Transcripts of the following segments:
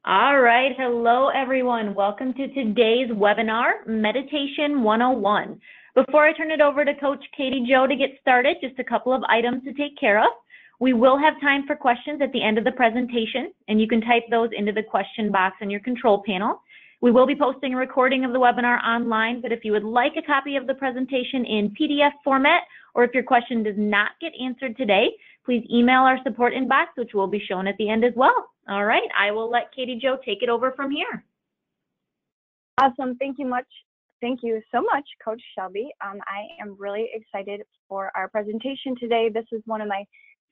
All right. Hello, everyone. Welcome to today's webinar, Meditation 101. Before I turn it over to Coach Katie Jo to get started, just a couple of items to take care of. We will have time for questions at the end of the presentation, and you can type those into the question box on your control panel. We will be posting a recording of the webinar online, but if you would like a copy of the presentation in PDF format, or if your question does not get answered today, please email our support inbox, which will be shown at the end as well. All right, I will let Katie Jo take it over from here. Awesome. Thank you so much, Coach Shelby. I am really excited for our presentation today. This is one of my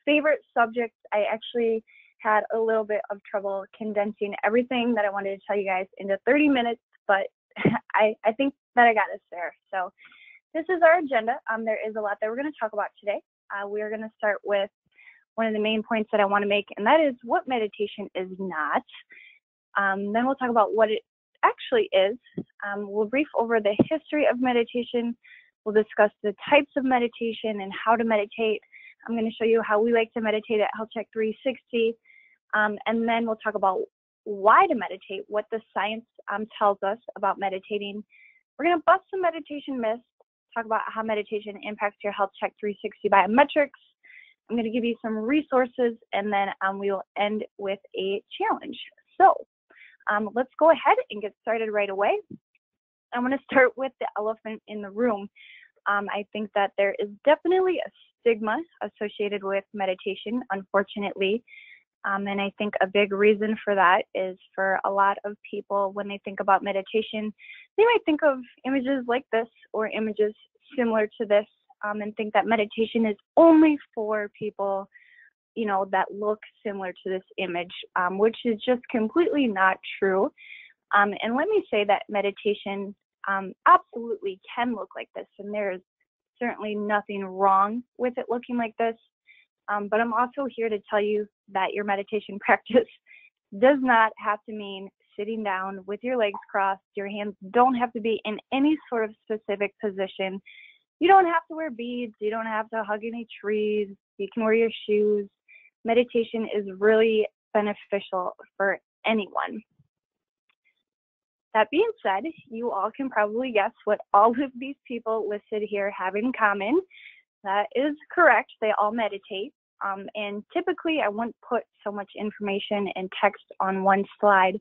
favorite subjects. I actually had a little bit of trouble condensing everything that I wanted to tell you guys into 30 minutes, but I think that I got us there. So this is our agenda. There is a lot that we're going to talk about today. We're going to start with one of the main points that I want to make, and that is what meditation is not. Then we'll talk about what it actually is. We'll brief over the history of meditation. We'll discuss the types of meditation and how to meditate. I'm going to show you how we like to meditate at Health Check 360. And then we'll talk about why to meditate, what the science tells us about meditating. We're going to bust some meditation myths, talk about how meditation impacts your Health Check 360 biometrics. I'm going to give you some resources, and then we will end with a challenge. So let's go ahead and get started right away. I'm going to start with the elephant in the room. I think that there is definitely a stigma associated with meditation, unfortunately. And I think a big reason for that is for a lot of people, when they think about meditation, they might think of images like this or images similar to this, and think that meditation is only for people, that look similar to this image, which is just completely not true. And let me say that meditation absolutely can look like this, and there's certainly nothing wrong with it looking like this. But I'm also here to tell you that your meditation practice does not have to mean sitting down with your legs crossed. Your hands don't have to be in any sort of specific position. You don't have to wear beads. You don't have to hug any trees. You can wear your shoes. Meditation is really beneficial for anyone. That being said, you all can probably guess what all of these people listed here have in common. That is correct. They all meditate. And typically, I wouldn't put so much information and text on one slide.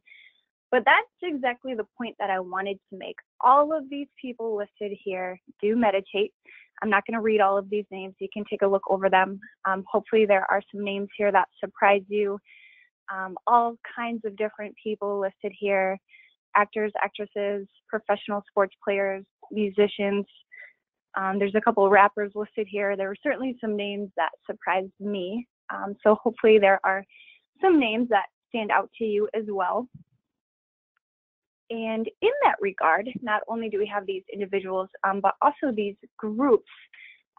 But that's exactly the point that I wanted to make. All of these people listed here do meditate. I'm not going to read all of these names. You can take a look over them. Hopefully there are some names here that surprise you. All kinds of different people listed here. Actors, actresses, professional sports players, musicians. There's a couple of rappers listed here. There were certainly some names that surprised me. So hopefully there are some names that stand out to you as well. And in that regard, not only do we have these individuals, but also these groups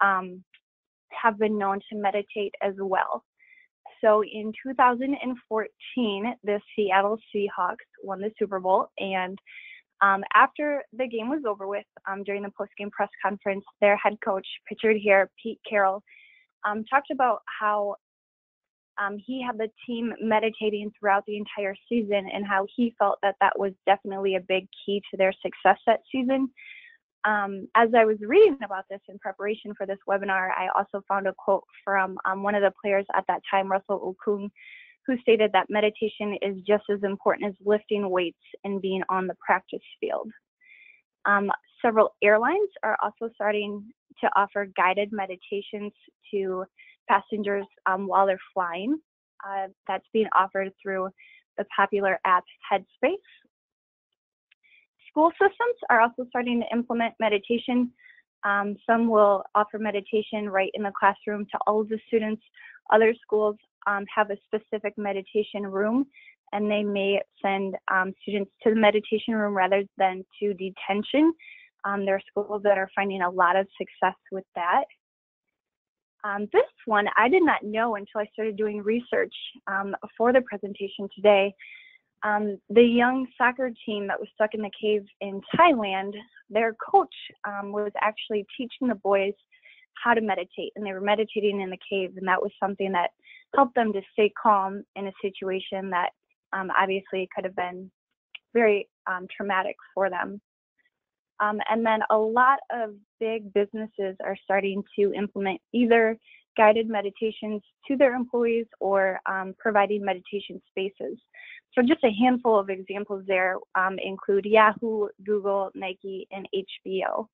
have been known to meditate as well. So in 2014, the Seattle Seahawks won the Super Bowl, and after the game was over with, during the post-game press conference, their head coach, pictured here, Pete Carroll, talked about how he had the team meditating throughout the entire season and how he felt that that was definitely a big key to their success that season. As I was reading about this in preparation for this webinar, I also found a quote from one of the players at that time, Russell Okung, who stated that meditation is just as important as lifting weights and being on the practice field. Several airlines are also starting to offer guided meditations to passengers while they're flying. That's being offered through the popular app Headspace. School systems are also starting to implement meditation. Some will offer meditation right in the classroom to all of the students. Other schools have a specific meditation room, and they may send students to the meditation room rather than to detention. There are schools that are finding a lot of success with that. This one I did not know until I started doing research for the presentation today. The young soccer team that was stuck in the cave in Thailand, their coach was actually teaching the boys how to meditate, and they were meditating in the cave, and that was something that helped them to stay calm in a situation that obviously could have been very traumatic for them. And then a lot of big businesses are starting to implement either guided meditations to their employees or providing meditation spaces. So just a handful of examples there include Yahoo, Google, Nike, and HBO.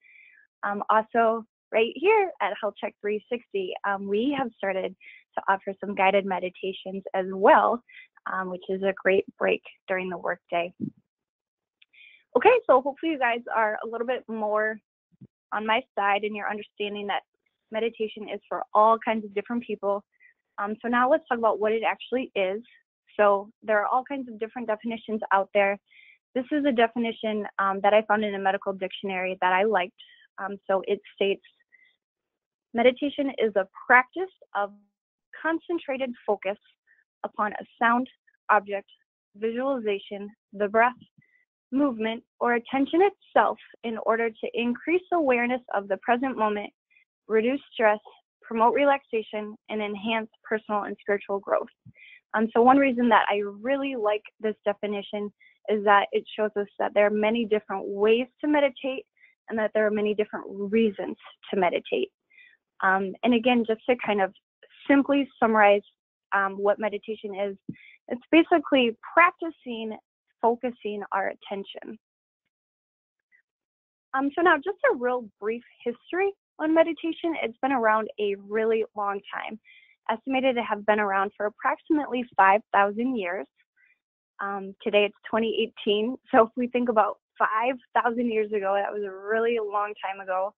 Also, right here at Health Check 360, we have started to offer some guided meditations as well, which is a great break during the workday. Okay, so hopefully you guys are a little bit more on my side and you're understanding that meditation is for all kinds of different people. So now let's talk about what it actually is. So there are all kinds of different definitions out there. This is a definition that I found in a medical dictionary that I liked. So it states, meditation is a practice of concentrated focus upon a sound, object, visualization, the breath, movement, or attention itself in order to increase awareness of the present moment, reduce stress, promote relaxation, and enhance personal and spiritual growth. So one reason that I really like this definition is that it shows us that there are many different ways to meditate and that there are many different reasons to meditate. And again, just to kind of simply summarize what meditation is, it's basically practicing focusing our attention. So now just a real brief history on meditation. It's been around a really long time, estimated to have been around for approximately 5,000 years. Today it's 2018. So if we think about 5,000 years ago, that was a really long time ago.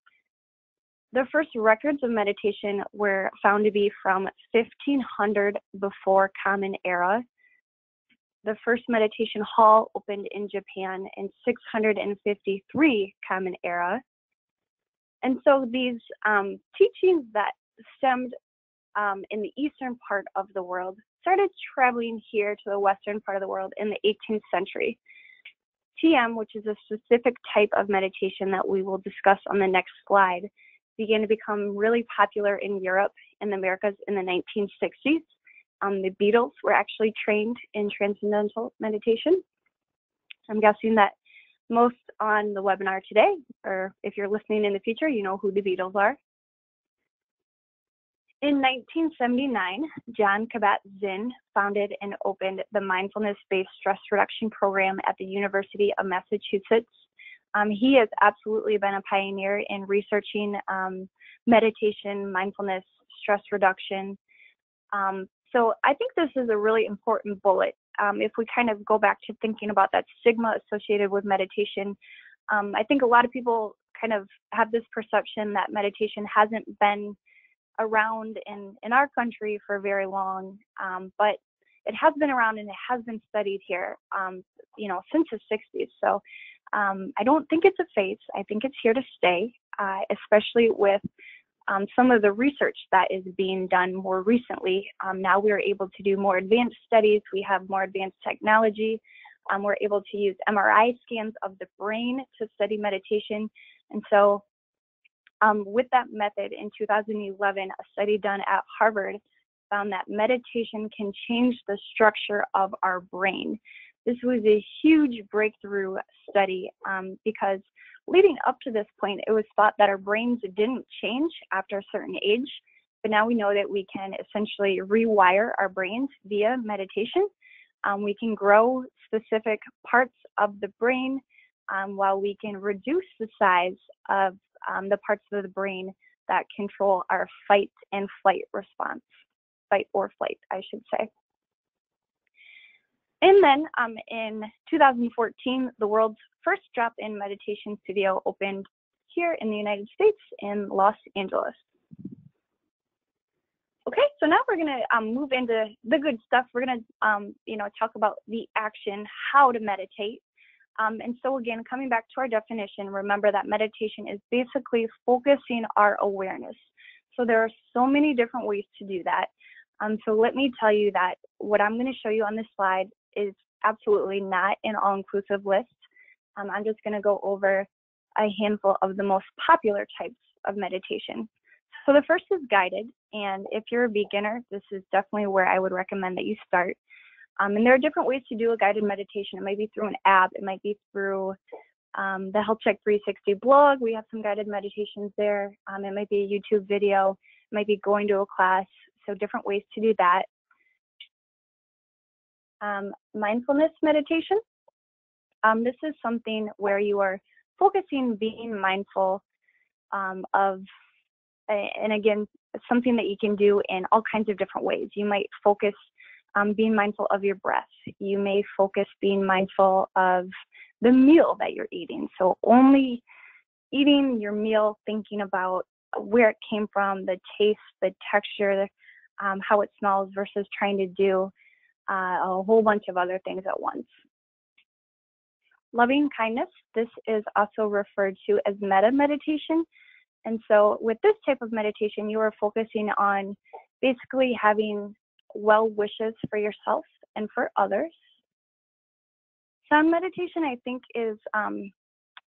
The first records of meditation were found to be from 1500 before Common Era. The first meditation hall opened in Japan in 653 Common Era. And so these teachings that stemmed in the eastern part of the world started traveling here to the western part of the world in the 18th century. TM, which is a specific type of meditation that we will discuss on the next slide, began to become really popular in Europe and the Americas in the 1960s. The Beatles were actually trained in transcendental meditation. I'm guessing that most on the webinar today, or if you're listening in the future, you know who the Beatles are. In 1979, John Kabat-Zinn founded and opened the mindfulness-based stress reduction program at the University of Massachusetts. He has absolutely been a pioneer in researching meditation, mindfulness, stress reduction. So I think this is a really important bullet. If we kind of go back to thinking about that stigma associated with meditation, I think a lot of people kind of have this perception that meditation hasn't been around in our country for very long, but it has been around and it has been studied here, since the 60s. So I don't think it's a phase. I think it's here to stay, especially with some of the research that is being done more recently. Now we're able to do more advanced studies. We have more advanced technology. We're able to use MRI scans of the brain to study meditation. And so with that method in 2011, a study done at Harvard found that meditation can change the structure of our brain. This was a huge breakthrough study because leading up to this point, it was thought that our brains didn't change after a certain age, but now we know that we can essentially rewire our brains via meditation. We can grow specific parts of the brain while we can reduce the size of the parts of the brain that control our fight and flight response, fight or flight, I should say. And then in 2014, the world's first drop-in meditation studio opened here in the United States in Los Angeles. Okay, so now we're gonna move into the good stuff. We're gonna, talk about the action, how to meditate. And so again, coming back to our definition, remember that meditation is basically focusing our awareness. So there are so many different ways to do that. So let me tell you that what I'm going to show you on this slide is absolutely not an all-inclusive list. I'm just going to go over a handful of the most popular types of meditation. So the first is guided, and if you're a beginner, this is definitely where I would recommend that you start. And there are different ways to do a guided meditation. It might be through an app. It might be through the Health Check 360 blog. We have some guided meditations there. It might be a YouTube video. It might be going to a class. So different ways to do that. Mindfulness meditation. This is something where you are focusing, being mindful of, and again, something that you can do in all kinds of different ways. You might focus being mindful of your breath. You may focus being mindful of the meal that you're eating. So only eating your meal, thinking about where it came from, the taste, the texture, how it smells, versus trying to do a whole bunch of other things at once. Loving kindness, this is also referred to as metta meditation. And so with this type of meditation, you are focusing on basically having well wishes for yourself and for others. Sound meditation, I think, is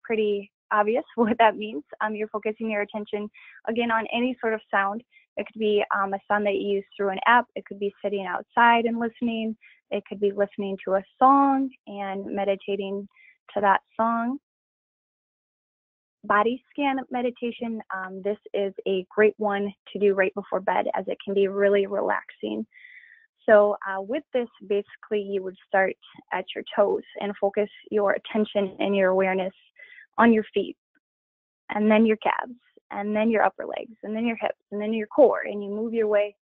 pretty obvious what that means. You're focusing your attention, again, on any sort of sound. It could be a sound that you use through an app. It could be sitting outside and listening. It could be listening to a song and meditating to that song. Body scan meditation, this is a great one to do right before bed, as it can be really relaxing. So with this, basically you would start at your toes and focus your attention and your awareness on your feet, and then your calves, and then your upper legs, and then your hips, and then your core, and you move your way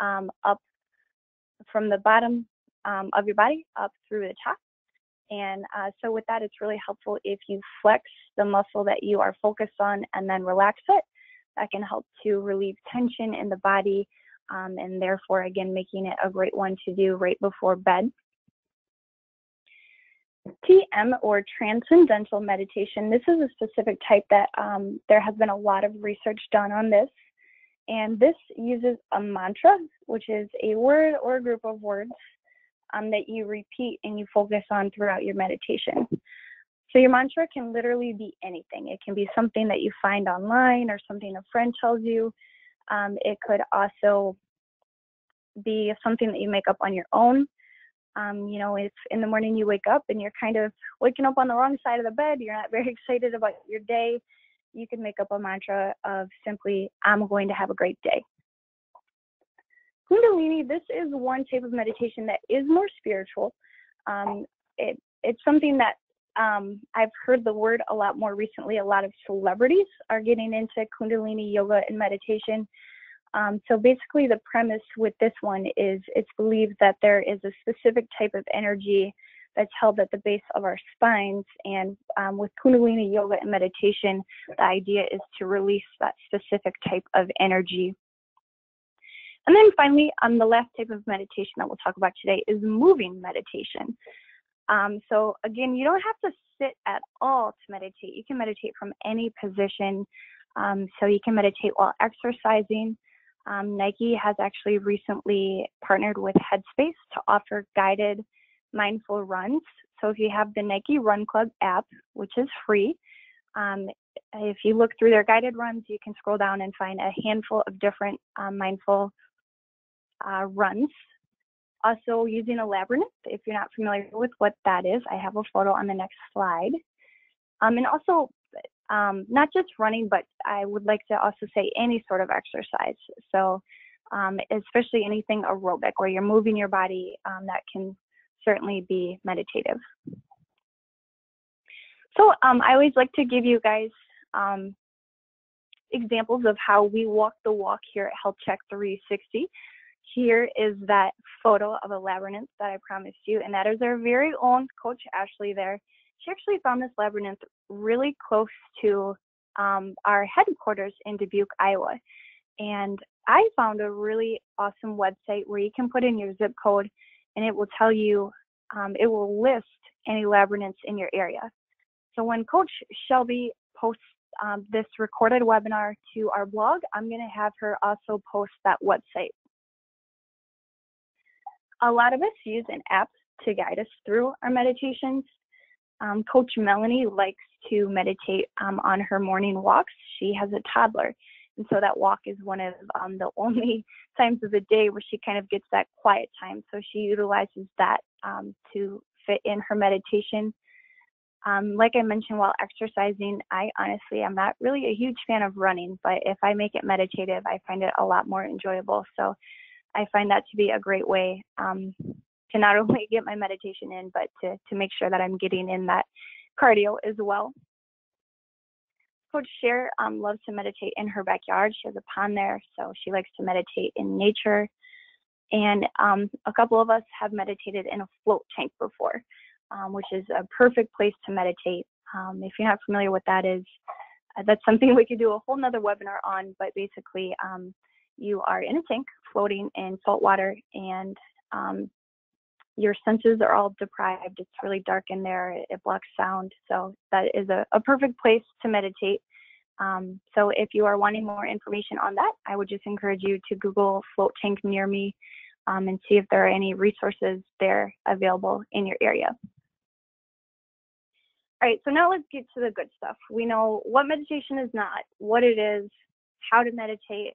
up from the bottom of your body up through the top. And so with that, it's really helpful if you flex the muscle that you are focused on and then relax it. That can help to relieve tension in the body, and therefore, again, making it a great one to do right before bed. TM, or transcendental meditation, this is a specific type that there has been a lot of research done on this. And this uses a mantra, which is a word or a group of words that you repeat and you focus on throughout your meditation. So your mantra can literally be anything. It can be something that you find online or something a friend tells you. It could also be something that you make up on your own. You know, if in the morning you wake up and you're kind of waking up on the wrong side of the bed, you're not very excited about your day, you can make up a mantra of simply, I'm going to have a great day. Kundalini, this is one type of meditation that is more spiritual. It's something that I've heard the word a lot more recently. A lot of celebrities are getting into Kundalini yoga and meditation. So basically the premise with this one is it's believed that there is a specific type of energy that's held at the base of our spines. And with Kundalini yoga and meditation, the idea is to release that specific type of energy. And then finally, the last type of meditation that we'll talk about today is moving meditation. So again, you don't have to sit at all to meditate. You can meditate from any position. So you can meditate while exercising. Nike has actually recently partnered with Headspace to offer guided mindful runs. So if you have the Nike Run Club app, which is free, if you look through their guided runs, you can scroll down and find a handful of different mindful runs. Also using a labyrinth, if you're not familiar with what that is, I have a photo on the next slide. And also not just running, but I would like to also say any sort of exercise. So especially anything aerobic where you're moving your body, that can certainly be meditative. So I always like to give you guys examples of how we walk the walk here at Health Check 360. Here is that photo of a labyrinth that I promised you, and that is our very own Coach Ashley there. She actually found this labyrinth really close to our headquarters in Dubuque, Iowa. And I found a really awesome website where you can put in your zip code and it will tell you, it will list any labyrinths in your area. So when Coach Shelby posts this recorded webinar to our blog, I'm going to have her also post that website. A lot of us use an app to guide us through our meditations. Coach Melanie likes to meditate on her morning walks. She has a toddler. And so that walk is one of the only times of the day where she kind of gets that quiet time. So she utilizes that to fit in her meditation. Like I mentioned, while exercising, I honestly am not really a huge fan of running, but if I make it meditative, I find it a lot more enjoyable. So I find that to be a great way to not only get my meditation in, but to make sure that I'm getting in that cardio as well. Coach Cher loves to meditate in her backyard. She has a pond there, so she likes to meditate in nature. And a couple of us have meditated in a float tank before, which is a perfect place to meditate. If you're not familiar with that is, that's something we could do a whole nother webinar on, but basically you are in a tank floating in salt water, and your senses are all deprived. It's really dark in there. It blocks sound. So that is a perfect place to meditate. So if you are wanting more information on that, I would just encourage you to Google float tank near me and see if there are any resources there available in your area. All right, so now let's get to the good stuff. We know what meditation is not, what it is, how to meditate.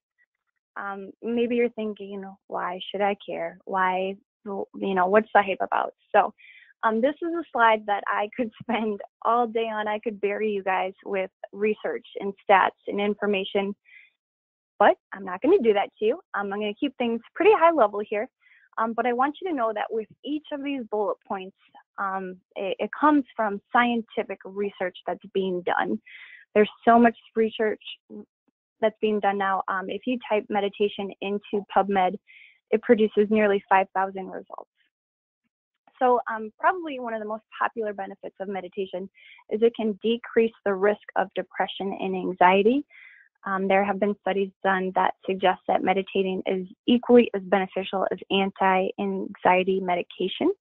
Maybe you're thinking, why should I care? Why, what's the hype about? So this is a slide that I could spend all day on. I could bury you guys with research and stats and information, but I'm not going to do that to you. I'm going to keep things pretty high level here. But I want you to know that with each of these bullet points, it comes from scientific research that's being done. There's so much research that's being done now. If you type meditation into PubMed, it produces nearly 5,000 results. So probably one of the most popular benefits of meditation is it can decrease the risk of depression and anxiety. There have been studies done that suggest that meditating is equally as beneficial as anti-anxiety medication.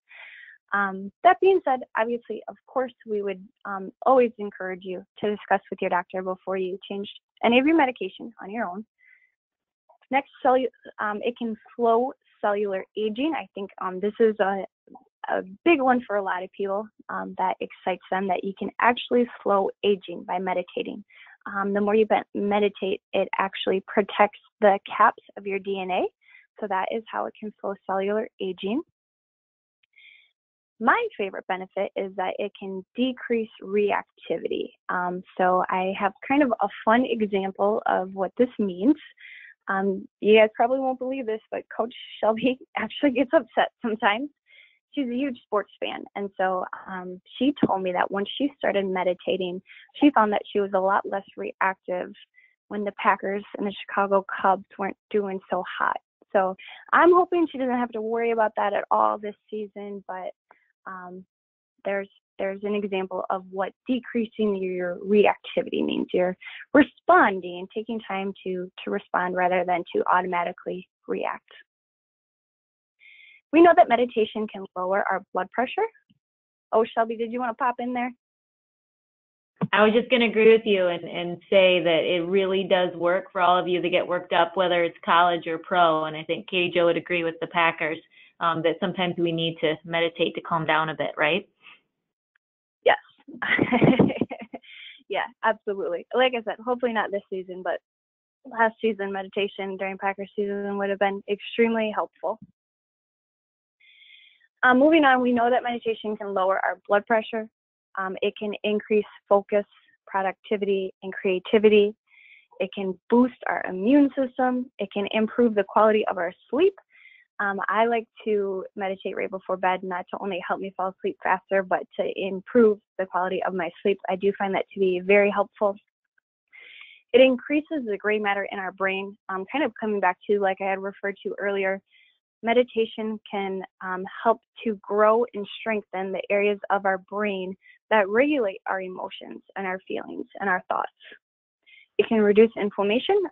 That being said, obviously, of course, we would always encourage you to discuss with your doctor before you change any of your medication on your own. Next, it can slow cellular aging. I think this is a big one for a lot of people that excites them, that you can actually slow aging by meditating. The more you meditate, it actually protects the caps of your DNA. So that is how it can slow cellular aging. My favorite benefit is that it can decrease reactivity. So I have kind of a fun example of what this means. You guys probably won't believe this, but Coach Shelby actually gets upset sometimes. She's a huge sports fan, and so she told me that when she started meditating, she found that she was a lot less reactive when the Packers and the Chicago Cubs weren't doing so hot. So I'm hoping she doesn't have to worry about that at all this season, but there's an example of what decreasing your reactivity means. You're responding, taking time to respond rather than to automatically react. We know that meditation can lower our blood pressure. Oh, Shelby, did you want to pop in there? I was just going to agree with you and say that it really does work for all of you that get worked up, whether it's college or pro. And I think Katie Jo would agree with the Packers that sometimes we need to meditate to calm down a bit, right? Yes. Yeah, absolutely. Like I said, hopefully not this season, but last season meditation during Packers season would have been extremely helpful. Moving on, we know that meditation can lower our blood pressure. It can increase focus, productivity, and creativity. It can boost our immune system. It can improve the quality of our sleep. I like to meditate right before bed, not to only help me fall asleep faster, but to improve the quality of my sleep. I do find that to be very helpful. It increases the gray matter in our brain. Kind of coming back to, like I had referred to earlier, meditation can help to grow and strengthen the areas of our brain that regulate our emotions and our feelings and our thoughts. It can reduce inflammation.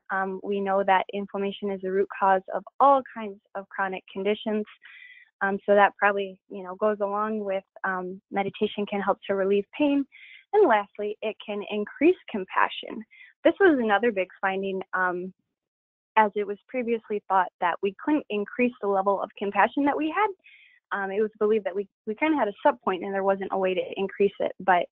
We know that inflammation is the root cause of all kinds of chronic conditions. So that probably, goes along with meditation can help to relieve pain. And lastly, it can increase compassion. This was another big finding, as it was previously thought that we couldn't increase the level of compassion that we had. It was believed that we kind of had a sub point and there wasn't a way to increase it. But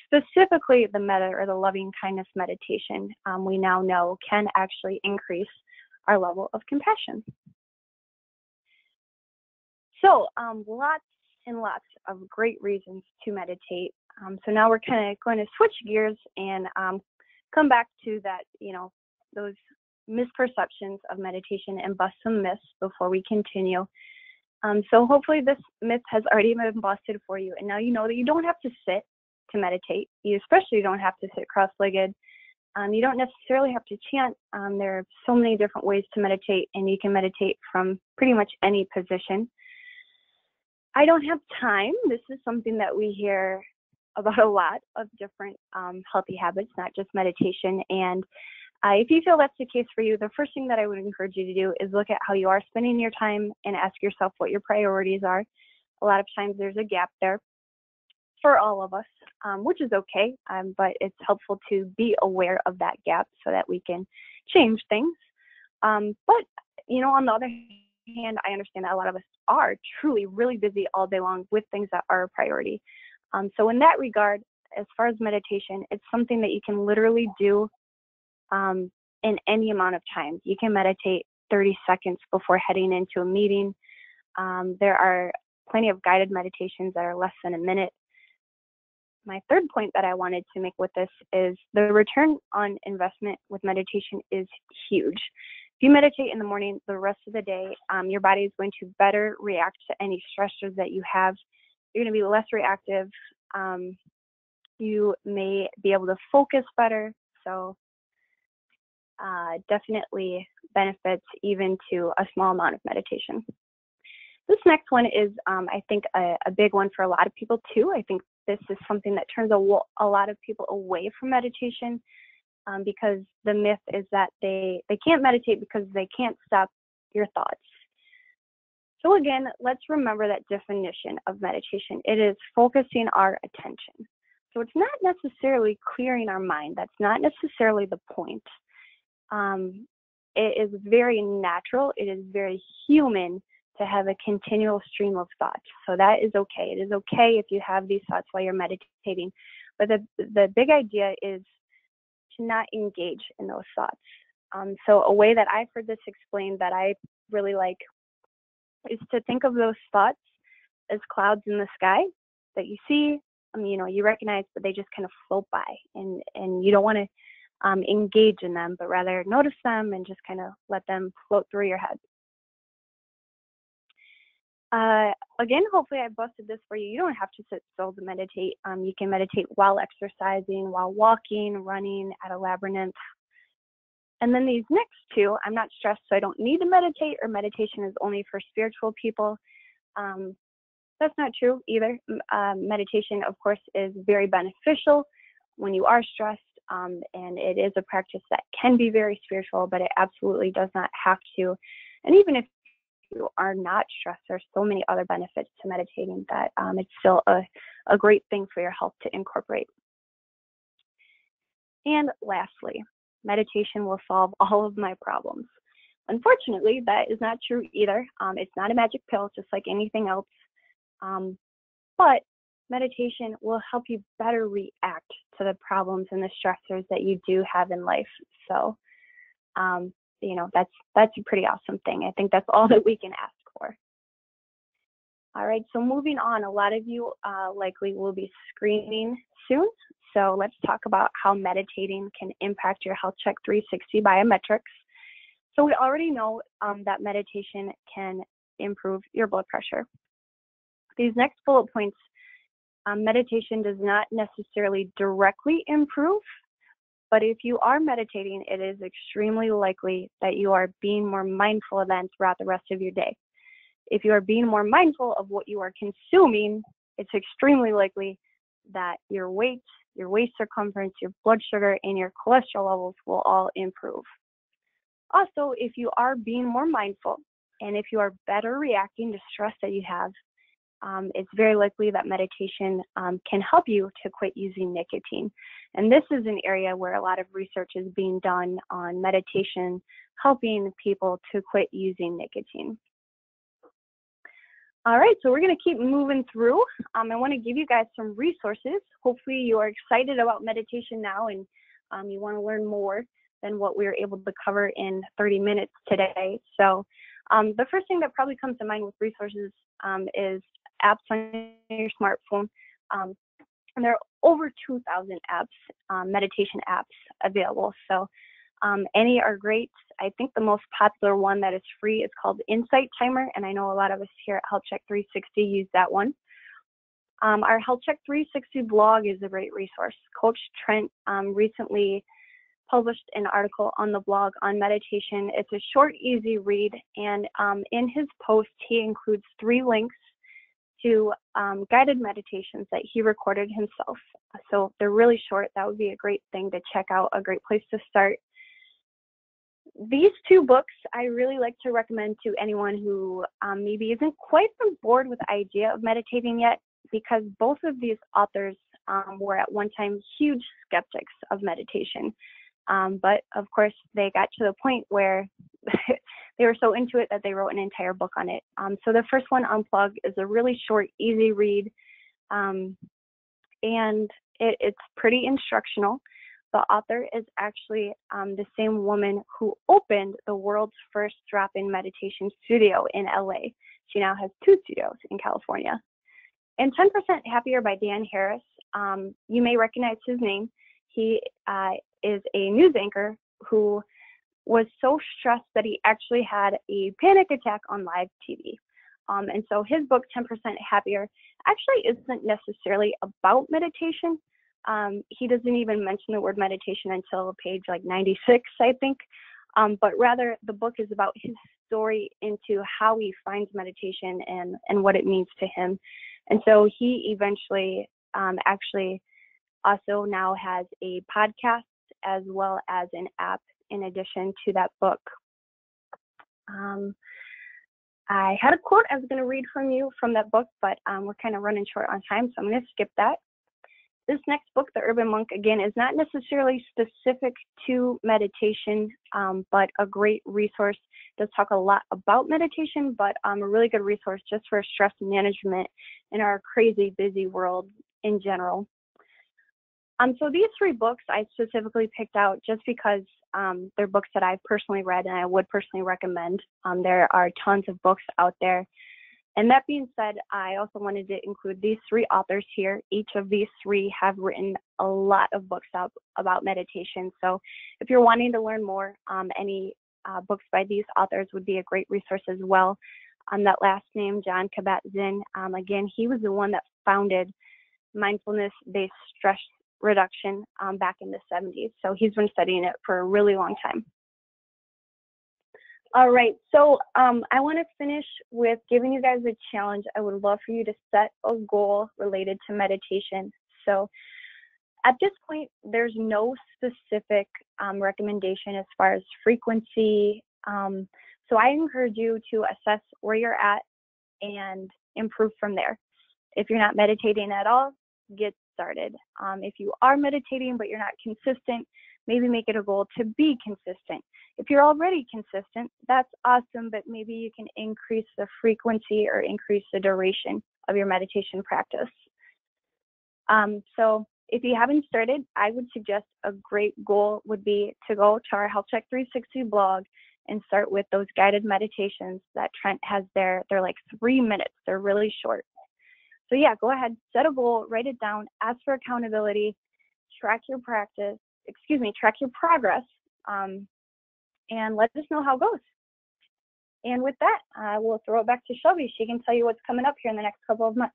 Specifically, the metta or the loving kindness meditation, we now know can actually increase our level of compassion. So lots and lots of great reasons to meditate. So now we're kind of going to switch gears and come back to that, those misperceptions of meditation and bust some myths before we continue. So hopefully this myth has already been busted for you. And now you know that you don't have to sit to meditate. You especially don't have to sit cross-legged. You don't necessarily have to chant. There are so many different ways to meditate, and you can meditate from pretty much any position. I don't have time. This is something that we hear about a lot of different healthy habits, not just meditation. And if you feel that's the case for you, the first thing that I would encourage you to do is look at how you are spending your time and ask yourself what your priorities are. A lot of times there's a gap there for all of us, which is okay, but it's helpful to be aware of that gap so that we can change things. But, on the other hand, I understand that a lot of us are truly really busy all day long with things that are a priority. So in that regard, as far as meditation, it's something that you can literally do in any amount of time. You can meditate 30 seconds before heading into a meeting. There are plenty of guided meditations that are less than a minute. My third point that I wanted to make with this is the return on investment with meditation is huge. If you meditate in the morning, the rest of the day, your body is going to better react to any stressors that you have. You're going to be less reactive. You may be able to focus better. So definitely benefits even to a small amount of meditation. This next one is, I think, a big one for a lot of people too. I think this is something that turns a lot of people away from meditation because the myth is that they can't meditate because they can't stop your thoughts. So again, let's remember that definition of meditation. It is focusing our attention. So it's not necessarily clearing our mind. That's not necessarily the point. It is very natural. It is very human to have a continual stream of thoughts. So that is okay. It is okay if you have these thoughts while you're meditating. But the big idea is to not engage in those thoughts. So a way that I've heard this explained that I really like is to think of those thoughts as clouds in the sky that you see, you recognize, but they just kind of float by, and you don't want to engage in them, but rather notice them and just kind of let them float through your head. Again, hopefully I busted this for you. You don't have to sit still to meditate. You can meditate while exercising, while walking, running, at a labyrinth. And then these next two, I'm not stressed, so I don't need to meditate, or meditation is only for spiritual people. That's not true either. Meditation, of course, is very beneficial when you are stressed, and it is a practice that can be very spiritual, but it absolutely does not have to. And even if you are not stressed, there's so many other benefits to meditating that it's still a great thing for your health to incorporate. And lastly, meditation will solve all of my problems. Unfortunately, that is not true either. It's not a magic pill, just like anything else. But meditation will help you better react to the problems and the stressors that you do have in life. So, that's a pretty awesome thing. I think that's all that we can ask for. All right, so moving on, a lot of you likely will be screening soon. So let's talk about how meditating can impact your Health Check 360 biometrics. So we already know that meditation can improve your blood pressure. These next bullet points, meditation does not necessarily directly improve, but if you are meditating, it is extremely likely that you are being more mindful then throughout the rest of your day. If you are being more mindful of what you are consuming, it's extremely likely that your weight, your waist circumference, your blood sugar, and your cholesterol levels will all improve. Also, if you are being more mindful and if you are better reacting to stress that you have, it's very likely that meditation can help you to quit using nicotine. And this is an area where a lot of research is being done on meditation, helping people to quit using nicotine. All right, so we're going to keep moving through. I want to give you guys some resources. Hopefully you are excited about meditation now and you want to learn more than what we were able to cover in 30 minutes today. So the first thing that probably comes to mind with resources is apps on your smartphone. And there are over 2,000 apps, meditation apps available. So any are great. I think the most popular one that is free is called Insight Timer, and I know a lot of us here at Health Check 360 use that one. Our Health Check 360 blog is a great resource. Coach Trent recently published an article on the blog on meditation. It's a short, easy read, and in his post, he includes 3 links to guided meditations that he recorded himself. So they're really short. That would be a great thing to check out, a great place to start. These 2 books I really like to recommend to anyone who maybe isn't quite on board with the idea of meditating yet, because both of these authors were at one time huge skeptics of meditation. But of course, they got to the point where they were so into it that they wrote an entire book on it. So the first one, Unplug, is a really short, easy read, and it's pretty instructional. The author is actually the same woman who opened the world's first drop-in meditation studio in LA. She now has 2 studios in California. And 10% Happier by Dan Harris, you may recognize his name. He is a news anchor who was so stressed that he actually had a panic attack on live TV. And so his book, 10% Happier, actually isn't necessarily about meditation. He doesn't even mention the word meditation until page like 96, I think. But rather, the book is about his story into how he finds meditation and what it means to him. And so he eventually actually also now has a podcast as well as an app in addition to that book. I had a quote I was going to read from you from that book, but we're kind of running short on time, so I'm going to skip that. This next book, The Urban Monk, again, is not necessarily specific to meditation, but a great resource. It does talk a lot about meditation, but a really good resource just for stress management in our crazy busy world in general. So these 3 books I specifically picked out just because they're books that I've personally read and I would personally recommend. There are tons of books out there. And that being said, I also wanted to include these 3 authors here. Each of these 3 have written a lot of books out about meditation. So if you're wanting to learn more, any books by these authors would be a great resource as well. That last name, Jon Kabat-Zinn, again, he was the one that founded mindfulness-based stress reduction back in the 70s. So he's been studying it for a really long time. All right, so I want to finish with giving you guys a challenge. I would love for you to set a goal related to meditation. So at this point, there's no specific recommendation as far as frequency. So I encourage you to assess where you're at and improve from there. If you're not meditating at all, get started. If you are meditating but you're not consistent, maybe make it a goal to be consistent. If you're already consistent, that's awesome, but maybe you can increase the frequency or increase the duration of your meditation practice. So if you haven't started, I would suggest a great goal would be to go to our Health Check 360 blog and start with those guided meditations that Trent has there. They're like 3 minutes. They're really short. So yeah, go ahead, set a goal, write it down, ask for accountability, track your progress, and let us know how it goes. And with that, I will throw it back to Shelby. She can tell you what's coming up here in the next couple of months.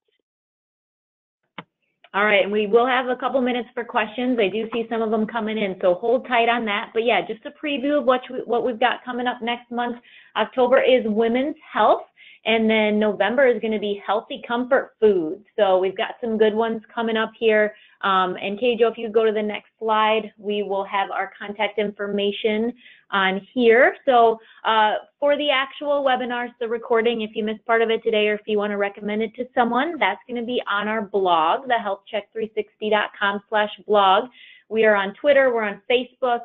All right, and we will have a couple minutes for questions. I do see some of them coming in, so hold tight on that. But yeah, just a preview of what we've got coming up next month. October is Women's Health, and then November is going to be Healthy Comfort Foods. So we've got some good ones coming up here. And Kay-Jo, if you go to the next slide, we will have our contact information on here. So for the actual webinars, the recording, if you missed part of it today or if you want to recommend it to someone, that's going to be on our blog, the healthcheck360.com/blog. We are on Twitter, we're on Facebook.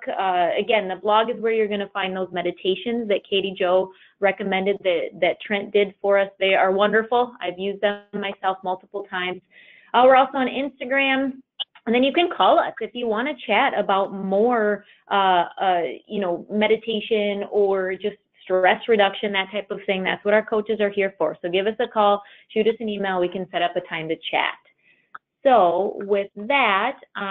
Again, the blog is where you're going to find those meditations that Katie Jo recommended that Trent did for us. They are wonderful. I've used them myself multiple times. We're also on Instagram. And then you can call us if you want to chat about more, meditation or just stress reduction, that type of thing. That's what our coaches are here for. So give us a call, shoot us an email. We can set up a time to chat. So with that,